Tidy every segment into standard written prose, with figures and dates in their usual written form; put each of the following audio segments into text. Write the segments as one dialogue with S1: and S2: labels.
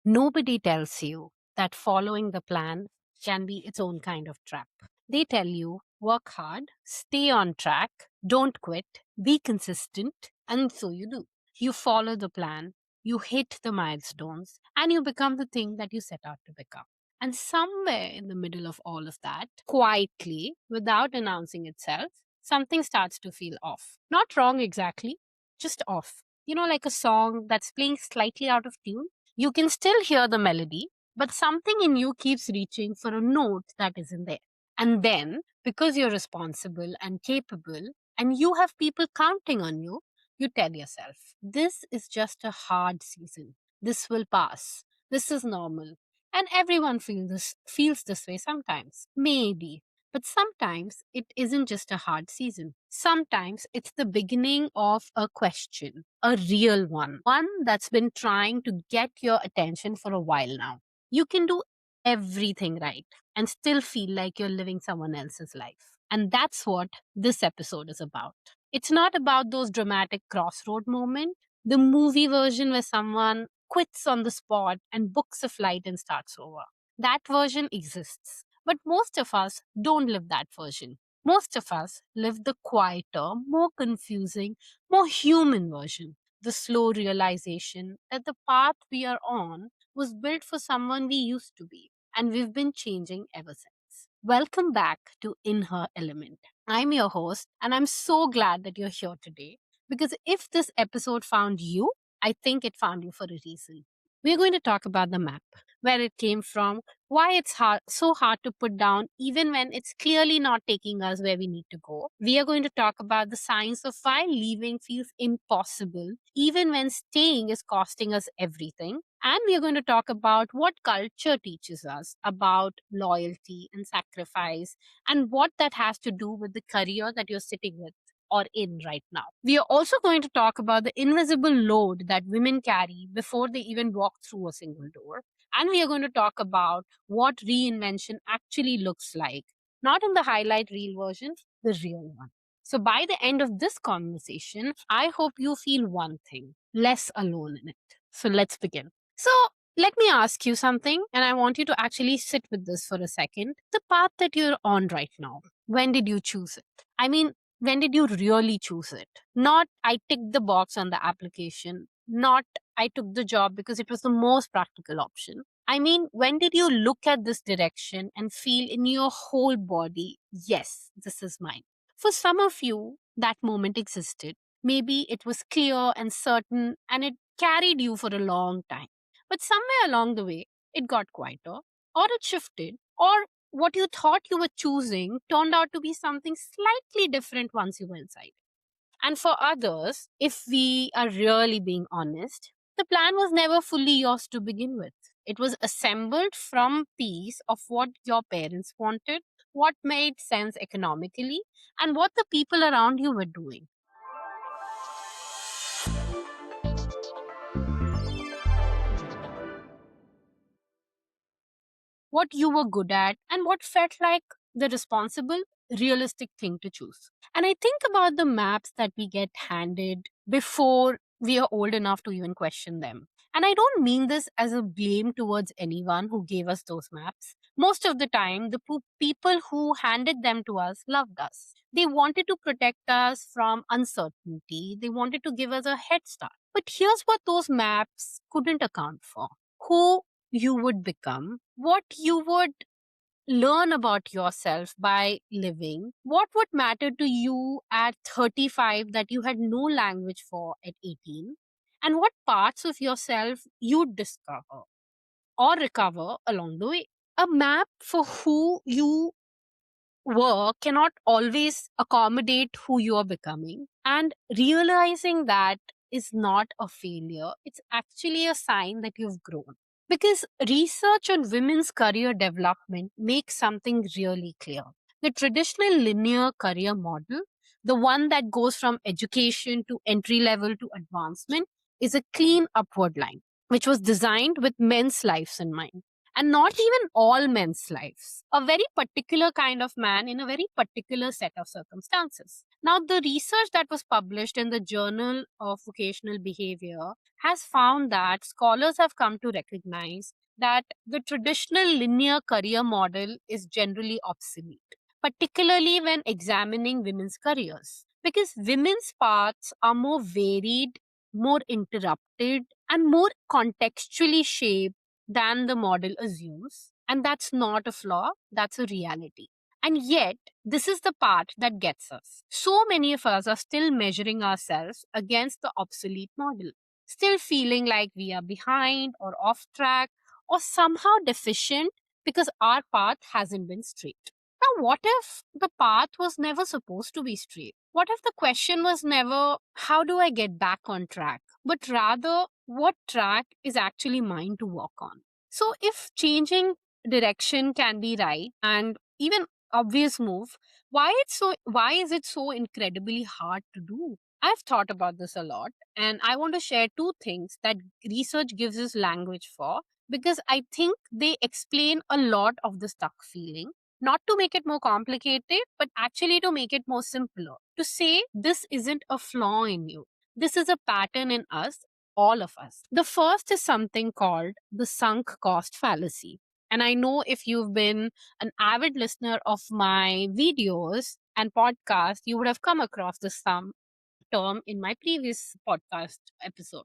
S1: Nobody tells you that following the plan can be its own kind of trap. They tell you work hard, stay on track, don't quit, be consistent, and so you do. You follow the plan, you hit the milestones, and you become the thing that you set out to become. And somewhere in the middle of all of that, quietly, without announcing itself, something starts to feel off. Not wrong exactly, just off. Like a song that's playing slightly out of tune. You can still hear the melody, but something in you keeps reaching for a note that isn't there. And then, because you're responsible and capable, and you have people counting on you, you tell yourself, this is just a hard season. This will pass. This is normal. And everyone feels this way sometimes. Maybe. But sometimes it isn't just a hard season. Sometimes it's the beginning of a question, a real one that's been trying to get your attention for a while now. You can do everything right and still feel like you're living someone else's life. And that's what this episode is about. It's not about those dramatic crossroad moments, the movie version where someone quits on the spot and books a flight and starts over. That version exists. But most of us don't live that version. Most of us live the quieter, more confusing, more human version. The slow realization that the path we are on was built for someone we used to be, and we've been changing ever since. Welcome back to In Her Element. I'm your host, and I'm so glad that you're here today because if this episode found you, I think it found you for a reason. We're going to talk about the map, where it came from, why it's so hard to put down even when it's clearly not taking us where we need to go. We are going to talk about the science of why leaving feels impossible even when staying is costing us everything. And we are going to talk about what culture teaches us about loyalty and sacrifice and what that has to do with the career that you're sitting with or in right now. We are also going to talk about the invisible load that women carry before they even walk through a single door. And we are going to talk about what reinvention actually looks like, not in the highlight reel version, the real one. So, by the end of this conversation, I hope you feel one thing less alone in it. So, let's begin. So, let me ask you something, and I want you to actually sit with this for a second. The path that you're on right now, when did you choose it? I mean, when did you really choose it? Not I ticked the box on the application, not I took the job because it was the most practical option. I mean, when did you look at this direction and feel in your whole body, yes, this is mine? For some of you, that moment existed. Maybe it was clear and certain and it carried you for a long time. But somewhere along the way, it got quieter, or it shifted, or what you thought you were choosing turned out to be something slightly different once you were inside. And for others, if we are really being honest, the plan was never fully yours to begin with. It was assembled from piece of what your parents wanted, what made sense economically, and what the people around you were doing. What you were good at, and what felt like the responsible, realistic thing to choose. And I think about the maps that we get handed before we are old enough to even question them. And I don't mean this as a blame towards anyone who gave us those maps. Most of the time, the people who handed them to us loved us. They wanted to protect us from uncertainty, they wanted to give us a head start. But here's what those maps couldn't account for: who you would become, what you would learn about yourself by living, what would matter to you at 35 that you had no language for at 18, and what parts of yourself you'd discover or recover along the way. A map for who you were cannot always accommodate who you are becoming, and realizing that is not a failure, it's actually a sign that you've grown. Because research on women's career development makes something really clear. The traditional linear career model, the one that goes from education to entry level to advancement, is a clean upward line, which was designed with men's lives in mind. And not even all men's lives. A very particular kind of man in a very particular set of circumstances. Now, the research that was published in the Journal of Vocational Behavior has found that scholars have come to recognize that the traditional linear career model is generally obsolete, particularly when examining women's careers. Because women's paths are more varied, more interrupted, and more contextually shaped than the model assumes. And that's not a flaw, that's a reality. And yet, this is the part that gets us. So many of us are still measuring ourselves against the obsolete model, still feeling like we are behind or off track or somehow deficient because our path hasn't been straight. Now, what if the path was never supposed to be straight? What if the question was never, how do I get back on track? But rather, what track is actually mine to walk on? So, if changing direction can be right and even obvious move, why is it so incredibly hard to do? I've thought about this a lot, and I want to share two things that research gives us language for, because I think they explain a lot of the stuck feeling, not to make it more complicated, but actually to make it more simpler. To say this isn't a flaw in you, this is a pattern in us, all of us. The first is something called the sunk cost fallacy. And I know if you've been an avid listener of my videos and podcasts, you would have come across this term in my previous podcast episode.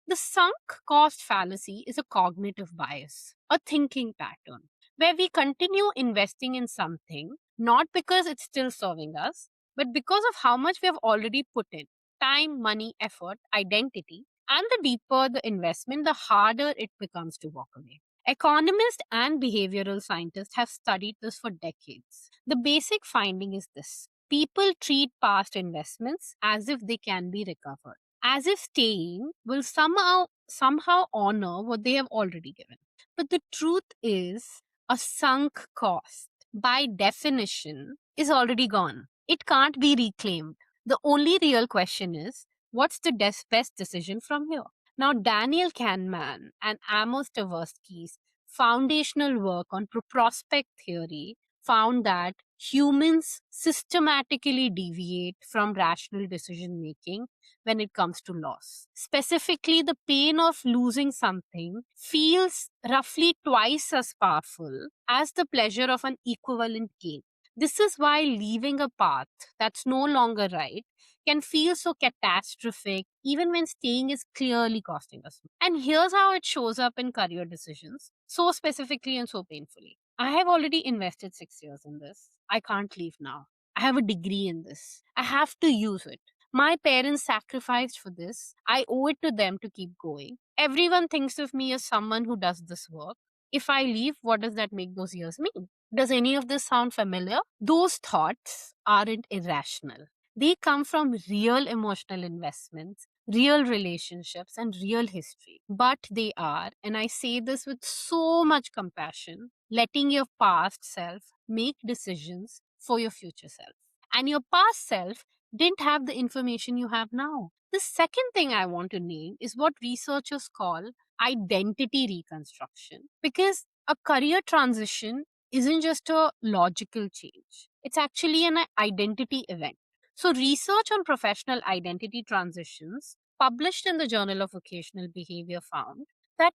S1: The sunk cost fallacy is a cognitive bias, a thinking pattern, where we continue investing in something not because it's still serving us, but because of how much we have already put in time, money, effort, identity. And the deeper the investment, the harder it becomes to walk away. Economists and behavioral scientists have studied this for decades. The basic finding is this: people treat past investments as if they can be recovered, as if staying will somehow honor what they have already given. But the truth is, a sunk cost by definition is already gone. It can't be reclaimed. The only real question is, what's the best decision from here? Now, Daniel Kahneman and Amos Tversky's foundational work on prospect theory found that humans systematically deviate from rational decision making when it comes to loss. Specifically, the pain of losing something feels roughly twice as powerful as the pleasure of an equivalent gain. This is why leaving a path that's no longer right can feel so catastrophic even when staying is clearly costing us. And here's how it shows up in career decisions, so specifically and so painfully. I have already invested 6 years in this. I can't leave now. I have a degree in this. I have to use it. My parents sacrificed for this. I owe it to them to keep going. Everyone thinks of me as someone who does this work. If I leave, what does that make those years mean? Does any of this sound familiar? Those thoughts aren't irrational. They come from real emotional investments, real relationships, and real history. But they are, and I say this with so much compassion, letting your past self make decisions for your future self. And your past self didn't have the information you have now. The second thing I want to name is what researchers call identity reconstruction. Because a career transition isn't just a logical change, it's actually an identity event. So, research on professional identity transitions published in the Journal of Vocational Behavior found that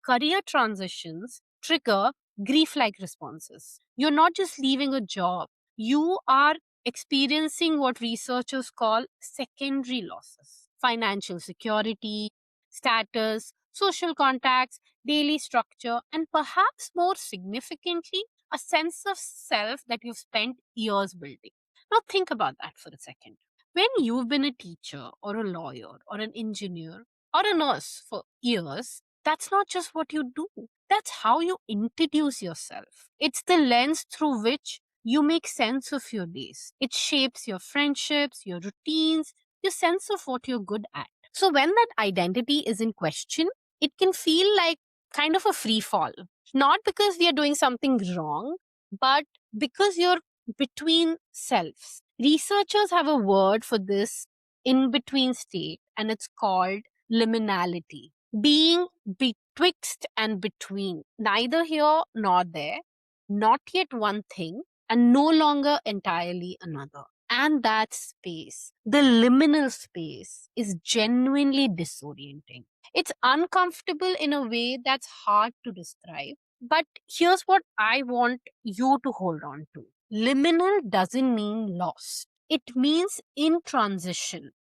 S1: career transitions trigger grief like responses. You're not just leaving a job, you are experiencing what researchers call secondary losses: financial security, status, social contacts, daily structure, and perhaps more significantly, a sense of self that you've spent years building. Now, think about that for a second. When you've been a teacher or a lawyer or an engineer or a nurse for years, that's not just what you do, that's how you introduce yourself. It's the lens through which you make sense of your days. It shapes your friendships, your routines, your sense of what you're good at. So when that identity is in question, it can feel like kind of a free fall. Not because we are doing something wrong, but because you're between selves. Researchers have a word for this in between state, and it's called liminality. Being twixt and between, neither here nor there, not yet one thing, and no longer entirely another. And that space, the liminal space, is genuinely disorienting. It's uncomfortable in a way that's hard to describe. But here's what I want you to hold on to: liminal doesn't mean lost, it means in transition.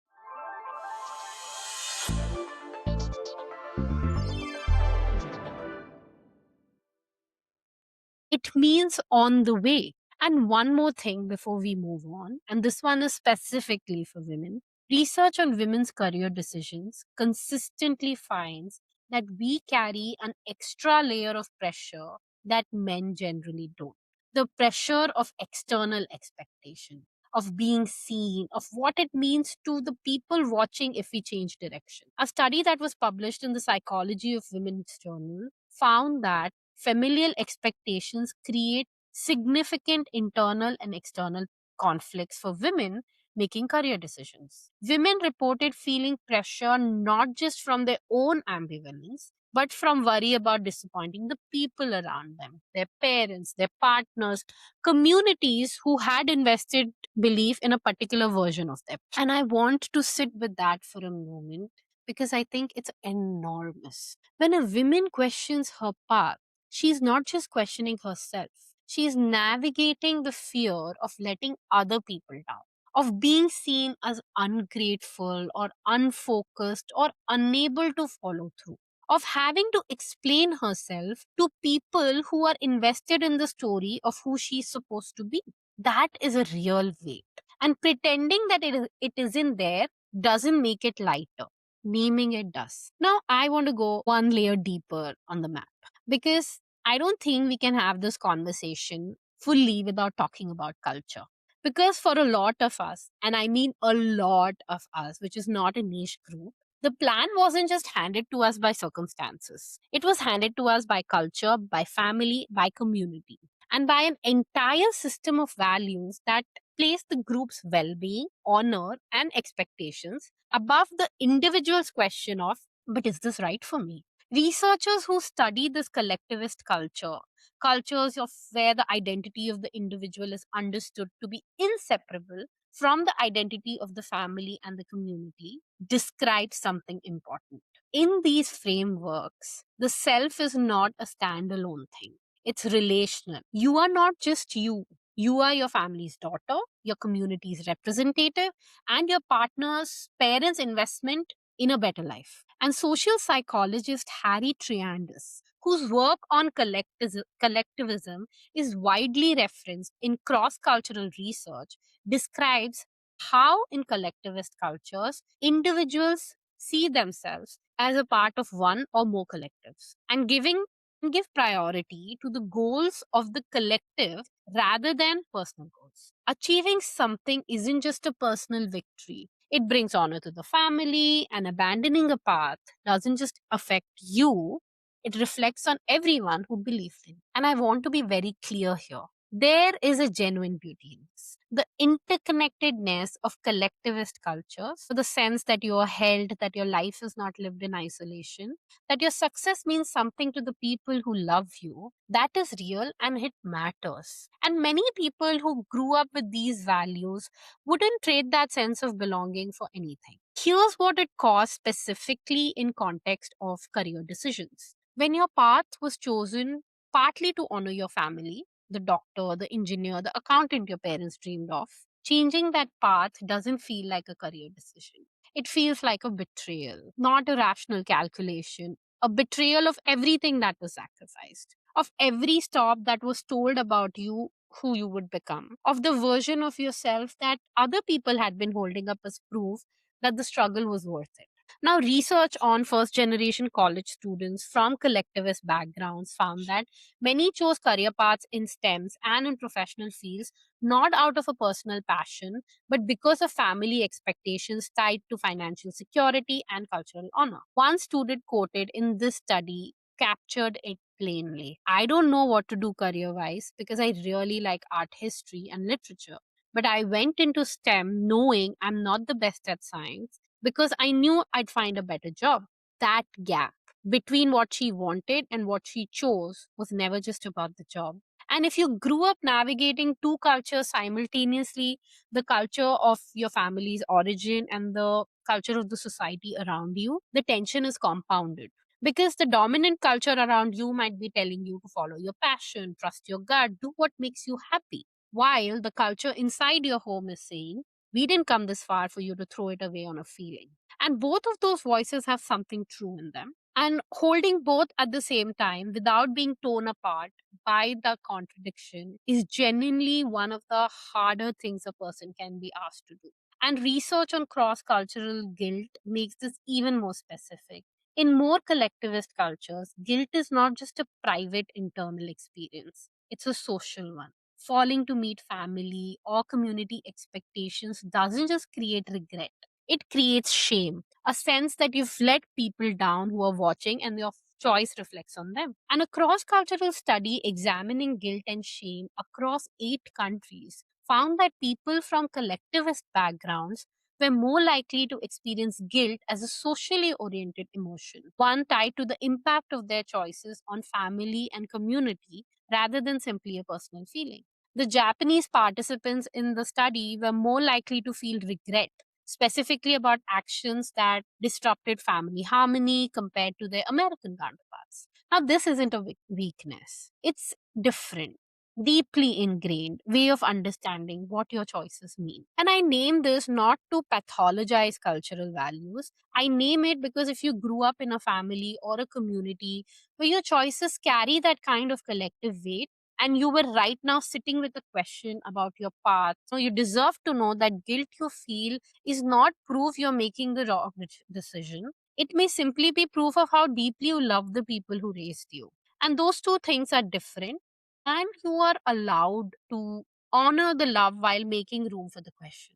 S1: It means on the way. And one more thing before we move on, and this one is specifically for women. Research on women's career decisions consistently finds that we carry an extra layer of pressure that men generally don't. The pressure of external expectation, of being seen, of what it means to the people watching if we change direction. A study that was published in the Psychology of Women's Journal found that familial expectations create significant internal and external conflicts for women making career decisions. Women reported feeling pressure not just from their own ambivalence, but from worry about disappointing the people around them, their parents, their partners, communities who had invested belief in a particular version of them. And I want to sit with that for a moment because I think it's enormous. When a woman questions her path, she's not just questioning herself, she's navigating the fear of letting other people down, of being seen as ungrateful or unfocused or unable to follow through, of having to explain herself to people who are invested in the story of who she's supposed to be. That is a real weight. And pretending that it isn't there doesn't make it lighter. Naming it does. Now, I want to go one layer deeper on the map because I don't think we can have this conversation fully without talking about culture. Because for a lot of us, and I mean a lot of us, which is not a niche group, the plan wasn't just handed to us by circumstances. It was handed to us by culture, by family, by community, and by an entire system of values that place the group's well being, honor, and expectations above the individual's question of, but is this right for me? Researchers who study this collectivist culture, cultures of where the identity of the individual is understood to be inseparable from the identity of the family and the community, describe something important. In these frameworks, the self is not a standalone thing. It's relational. You are not just you. You are your family's daughter, your community's representative, and your partner's parents' investment in a better life. And social psychologist Harry Triandis, whose work on collectivism is widely referenced in cross cultural research, describes how, in collectivist cultures, individuals see themselves as a part of one or more collectives and give priority to the goals of the collective rather than personal goals. Achieving something isn't just a personal victory. It brings honor to the family, and abandoning a path doesn't just affect you, it reflects on everyone who believes in. And I want to be very clear here. There is a genuine beauty in this. The interconnectedness of collectivist cultures, so the sense that you are held, that your life is not lived in isolation, that your success means something to the people who love you, that is real and it matters. And many people who grew up with these values wouldn't trade that sense of belonging for anything. Here's what it costs specifically in context of career decisions. When your path was chosen partly to honor your family, the doctor, the engineer, the accountant your parents dreamed of, changing that path doesn't feel like a career decision. It feels like a betrayal, not a rational calculation, a betrayal of everything that was sacrificed, of every stop that was told about you, who you would become, of the version of yourself that other people had been holding up as proof that the struggle was worth it. Now, research on first generation college students from collectivist backgrounds found that many chose career paths in STEMs and in professional fields not out of a personal passion, but because of family expectations tied to financial security and cultural honor. One student quoted in this study captured it plainly. I don't know what to do career wise because I really like art history and literature. But I went into STEM knowing I'm not the best at science because I knew I'd find a better job. That gap. between what she wanted and what she chose was never just about the job. And if you grew up navigating two cultures simultaneously, the culture of your family's origin and the culture of the society around you, the tension is compounded. Because the dominant culture around you might be telling you to follow your passion, trust your gut, do what makes you happy. While the culture inside your home is saying, we didn't come this far for you to throw it away on a feeling. And both of those voices have something true in them. And holding both at the same time without being torn apart by the contradiction is genuinely one of the harder things a person can be asked to do. And research on cross cultural guilt makes this even more specific. In more collectivist cultures, guilt is not just a private internal experience, it's a social one. Falling to meet family or community expectations doesn't just create regret, it creates shame, a sense that you've let people down who are watching and your choice reflects on them. And a cross cultural study examining guilt and shame across 8 countries found that people from collectivist backgrounds were more likely to experience guilt as a socially oriented emotion, one tied to the impact of their choices on family and community rather than simply a personal feeling. The Japanese participants in the study were more likely to feel regret, specifically about actions that disrupted family harmony compared to their American counterparts. Now, this isn't a weakness, it's different, deeply ingrained way of understanding what your choices mean. And I name this not to pathologize cultural values. I name it because if you grew up in a family or a community where your choices carry that kind of collective weight, and you were right now sitting with a question about your path, so you deserve to know that guilt you feel is not proof you're making the wrong decision. It may simply be proof of how deeply you love the people who raised you. And those two things are different, and you are allowed to honor the love while making room for the question.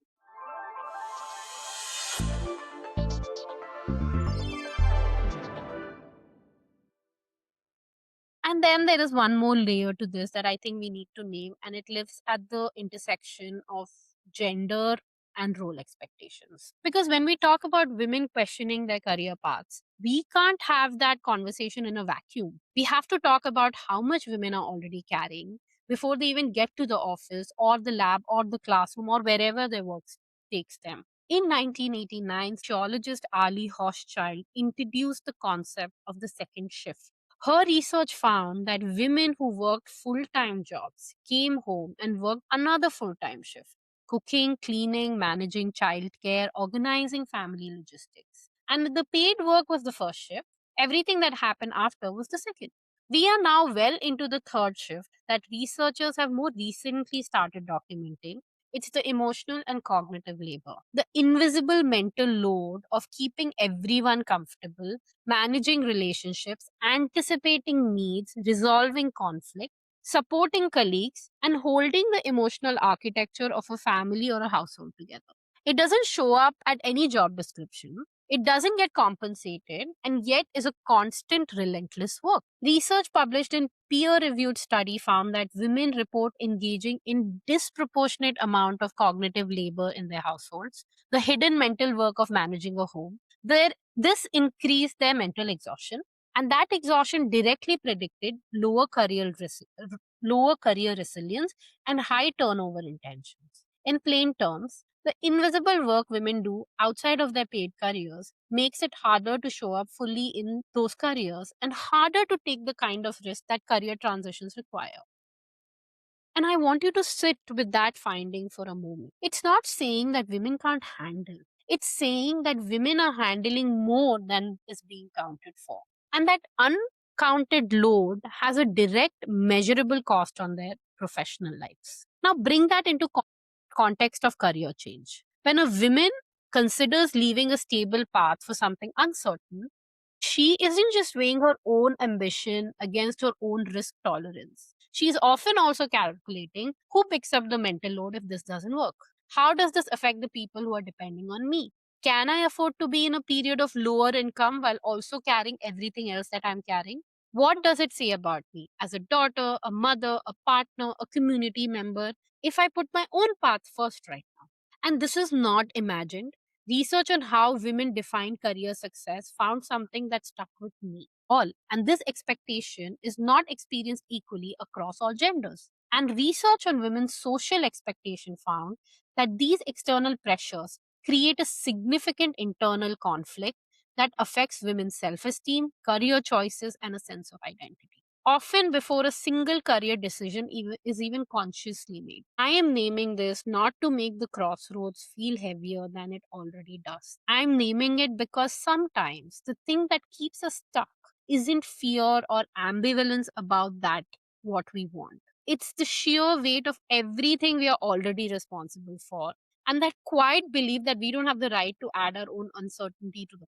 S1: And then there is one more layer to this that I think we need to name, and it lives at the intersection of gender and role expectations. Because when we talk about women questioning their career paths, we can't have that conversation in a vacuum. We have to talk about how much women are already carrying before they even get to the office or the lab or the classroom or wherever their work takes them. In 1989, sociologist Ali Hochschild introduced the concept of the second shift. Her research found that women who worked full time jobs came home and worked another full time shift, cooking, cleaning, managing childcare, organizing family logistics. And the paid work was the first shift. Everything that happened after was the second. We are now well into the third shift that researchers have more recently started documenting. It's the emotional and cognitive labor, the invisible mental load of keeping everyone comfortable, managing relationships, anticipating needs, resolving conflict, supporting colleagues, and holding the emotional architecture of a family or a household together. It doesn't show up at any job description. It doesn't get compensated and yet is a constant, relentless work. Research published in peer-reviewed study found that women report engaging in disproportionate amount of cognitive labor in their households, the hidden mental work of managing a home. This increased their mental exhaustion, and that exhaustion directly predicted lower career resilience and high turnover intentions. In plain terms, the invisible work women do outside of their paid careers makes it harder to show up fully in those careers and harder to take the kind of risk that career transitions require. And I want you to sit with that finding for a moment. It's not saying that women can't handle, it's saying that women are handling more than is being counted for. And that uncounted load has a direct, measurable cost on their professional lives. Now, bring that into context of career change. When a woman considers leaving a stable path for something uncertain, she isn't just weighing her own ambition against her own risk tolerance. She's often also calculating who picks up the mental load if this doesn't work. How does this affect the people who are depending on me? Can I afford to be in a period of lower income while also carrying everything else that I'm carrying? What does it say about me as a daughter, a mother, a partner, a community member if I put my own path first right now? And this is not imagined. Research on how women define career success found something that stuck with me all. And this expectation is not experienced equally across all genders. And research on women's social expectation found that these external pressures create a significant internal conflict that affects women's self esteem, career choices, and a sense of identity. Often before a single career decision is even consciously made. I am naming this not to make the crossroads feel heavier than it already does. I am naming it because sometimes the thing that keeps us stuck isn't fear or ambivalence about that what we want. It's the sheer weight of everything we are already responsible for, and that quiet belief that we don't have the right to add our own uncertainty to the.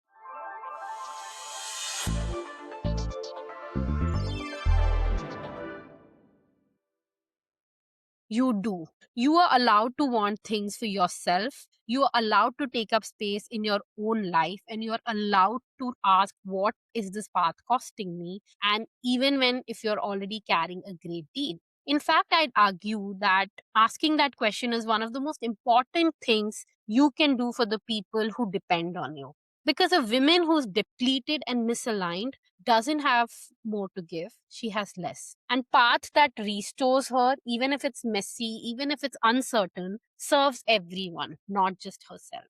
S1: You do. You are allowed to want things for yourself. You are allowed to take up space in your own life, and you are allowed to ask, what is this path costing me? And even when if you're already carrying a great deal. In fact, I'd argue that asking that question is one of the most important things you can do for the people who depend on you. Because a woman who's depleted and misaligned doesn't have more to give, she has less. And path that restores her, even if it's messy, even if it's uncertain, serves everyone, not just herself.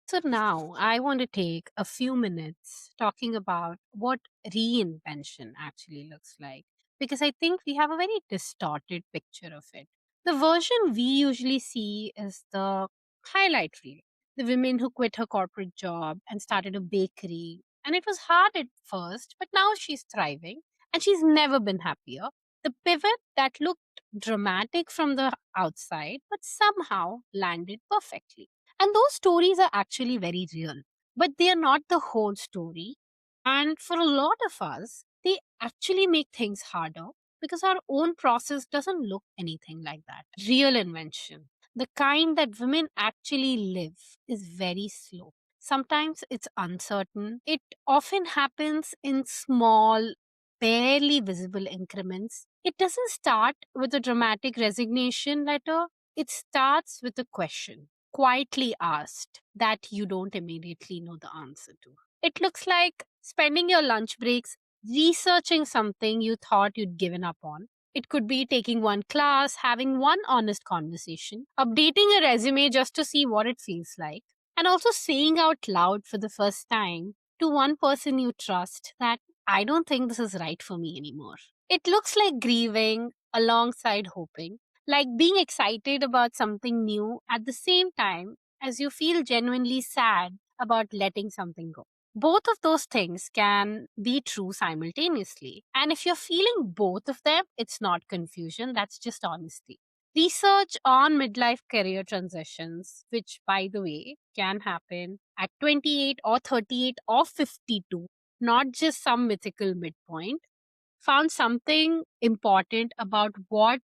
S1: So now I want to take a few minutes talking about what reinvention actually looks like, because I think we have a very distorted picture of it. The version we usually see is the highlight reel. The women who quit her corporate job and started a bakery. And it was hard at first, but now she's thriving and she's never been happier. The pivot that looked dramatic from the outside, but somehow landed perfectly. And those stories are actually very real, but they are not the whole story. And for a lot of us, they actually make things harder because our own process doesn't look anything like that. Real invention, the kind that women actually live, is very slow. Sometimes it's uncertain. It often happens in small, barely visible increments. It doesn't start with a dramatic resignation letter, it starts with a question quietly asked that you don't immediately know the answer to. It looks like spending your lunch breaks researching something you thought you'd given up on. It could be taking one class, having one honest conversation, updating a resume just to see what it feels like, and also saying out loud for the first time to one person you trust that I don't think this is right for me anymore. It looks like grieving alongside hoping, like being excited about something new at the same time as you feel genuinely sad about letting something go. Both of those things can be true simultaneously. And if you're feeling both of them, it's not confusion, that's just honesty. Research on midlife career transitions, which by the way can happen at 28 or 38 or 52, not just some mythical midpoint, found something important about what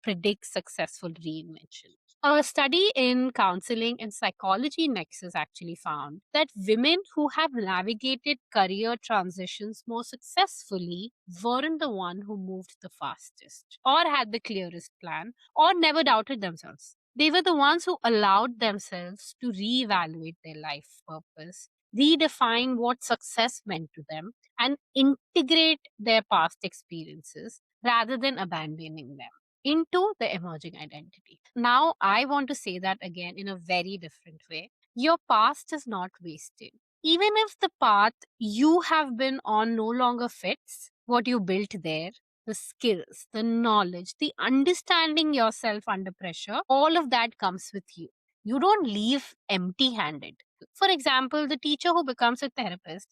S1: predicts successful reinvention. A study in counseling and psychology nexus actually found that women who have navigated career transitions more successfully weren't the one who moved the fastest or had the clearest plan or never doubted themselves. They were the ones who allowed themselves to reevaluate their life purpose, redefine what success meant to them, and integrate their past experiences rather than abandoning them into the emerging identity. Now, I want to say that again in a very different way. Your past is not wasted. Even if the path you have been on no longer fits what you built there, the skills, the knowledge, the understanding yourself under pressure, all of that comes with you. You don't leave empty handed. For example, the teacher who becomes a therapist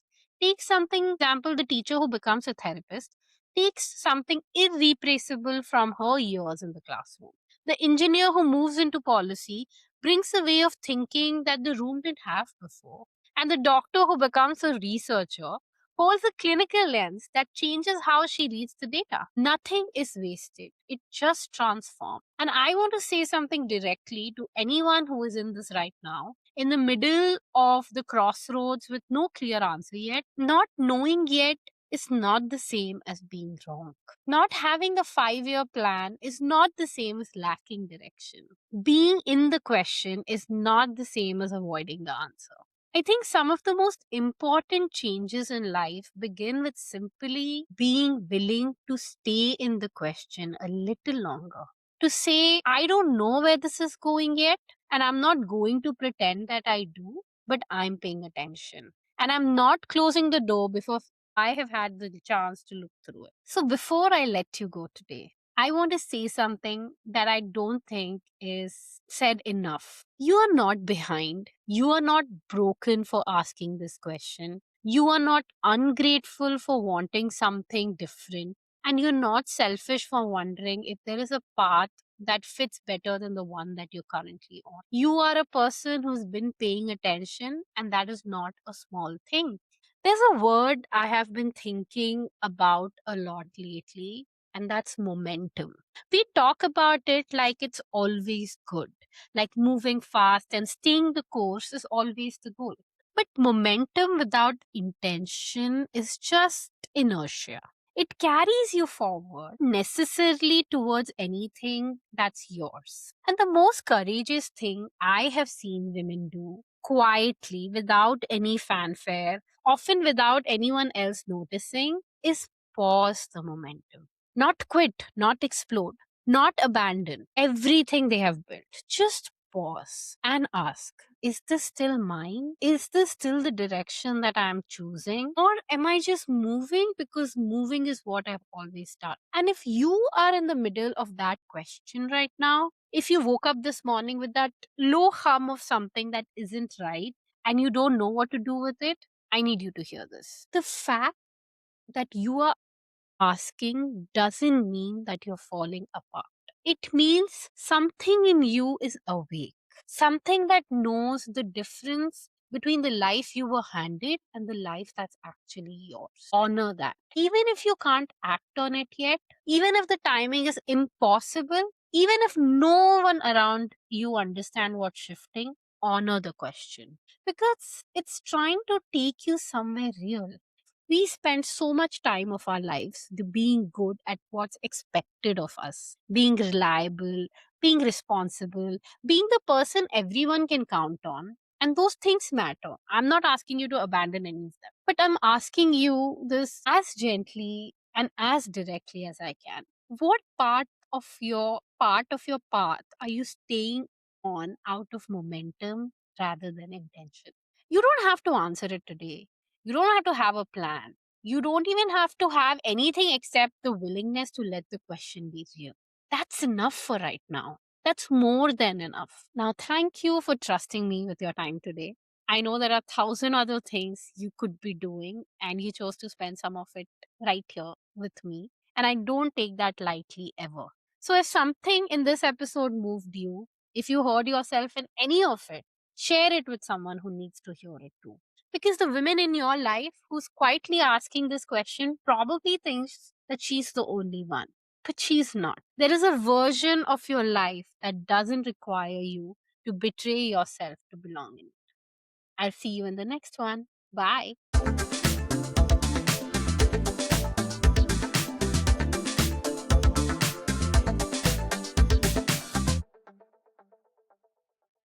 S1: takes something irreplaceable from her years in the classroom. The engineer who moves into policy brings a way of thinking that the room didn't have before. And the doctor who becomes a researcher holds a clinical lens that changes how she reads the data. Nothing is wasted, it just transforms. And I want to say something directly to anyone who is in this right now, in the middle of the crossroads with no clear answer yet, not knowing yet is not the same as being wrong. Not having a 5 year plan is not the same as lacking direction. Being in the question is not the same as avoiding the answer. I think some of the most important changes in life begin with simply being willing to stay in the question a little longer. To say, I don't know where this is going yet, and I'm not going to pretend that I do, but I'm paying attention. And I'm not closing the door before I have had the chance to look through it. So before I let you go today, I want to say something that I don't think is said enough. You are not behind. You are not broken for asking this question. You are not ungrateful for wanting something different. And you're not selfish for wondering if there is a path that fits better than the one that you're currently on. You are a person who's been paying attention, and that is not a small thing. There's a word I have been thinking about a lot lately, and that's momentum. We talk about it like it's always good, like moving fast and staying the course is always the goal. But momentum without intention is just inertia. It carries you forward necessarily towards anything that's yours. And the most courageous thing I have seen women do quietly without any fanfare, often without anyone else noticing, is pause the momentum. Not quit, not explode, not abandon everything they have built. Just pause and ask, is this still mine? Is this still the direction that I'm choosing? Or am I just moving because moving is what I've always done? And if you are in the middle of that question right now, if you woke up this morning with that low hum of something that isn't right and you don't know what to do with it, I need you to hear this. The fact that you are asking doesn't mean that you're falling apart. It means something in you is awake, something that knows the difference between the life you were handed and the life that's actually yours. Honor that. Even if you can't act on it yet, even if the timing is impossible, even if no one around you understand what's shifting, honor the question because it's trying to take you somewhere real. We spend so much time of our lives being good at what's expected of us, being reliable, being responsible, being the person everyone can count on. And those things matter. I'm not asking you to abandon any of them, but I'm asking you this as gently and as directly as I can. What part of your path are you staying on out of momentum rather than intention? You don't have to answer it today. You don't have to have a plan. You don't even have to have anything except the willingness to let the question be real. That's enough for right now. That's more than enough. Now, thank you for trusting me with your time today. I know there are thousand other things you could be doing, and you chose to spend some of it right here with me. And I don't take that lightly ever. So, if something in this episode moved you, if you heard yourself in any of it, share it with someone who needs to hear it too. Because the woman in your life who's quietly asking this question probably thinks that she's the only one. But she's not. There is a version of your life that doesn't require you to betray yourself to belong in it. I'll see you in the next one. Bye.